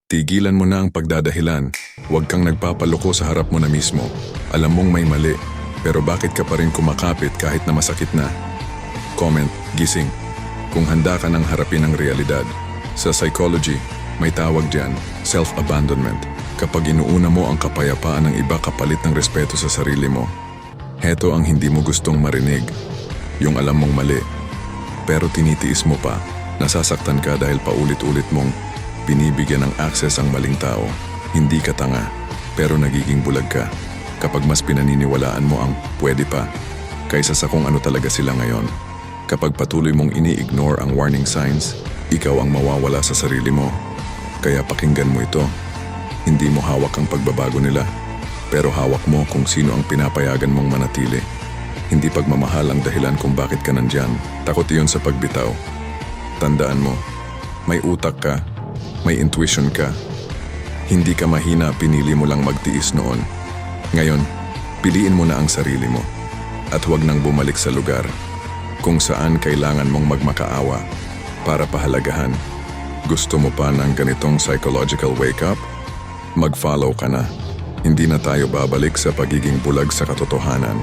Tigilan mo na ang pagdadahilan. Huwag kang nagpapaloko sa harap mo na mismo. Alam mong may mali, pero bakit ka pa rin kumakapit kahit na masakit na? Comment, gising. Kung handa ka nang harapin ang realidad. Sa psychology, may tawag diyan, self-abandonment. Kapag inuuna mo ang kapayapaan ng iba kapalit ng respeto sa sarili mo. Heto ang hindi mo gustong marinig. Yung alam mong mali. Pero tinitiis mo pa. Nasasaktan ka dahil paulit-ulit mong binibigyan ng access ang maling tao. Hindi ka tanga, pero nagiging bulag ka. Kapag mas pinaniniwalaan mo ang pwede pa, kaysa sa kung ano talaga sila ngayon. Kapag patuloy mong ini-ignore ang warning signs, ikaw ang mawawala sa sarili mo. Kaya pakinggan mo ito. Hindi mo hawak ang pagbabago nila, pero hawak mo kung sino ang pinapayagan mong manatili. Hindi pagmamahal ang dahilan kung bakit ka nandyan. Takot iyon sa pagbitaw. Tandaan mo, may utak ka, may intuition ka. Hindi ka mahina, pinili mo lang magtiis noon. Ngayon, piliin mo na ang sarili mo. At huwag nang bumalik sa lugar kung saan kailangan mong magmakaawa para pahalagahan. Gusto mo pa ng ganitong psychological wake-up? Mag-follow ka na. Hindi na tayo babalik sa pagiging bulag sa katotohanan.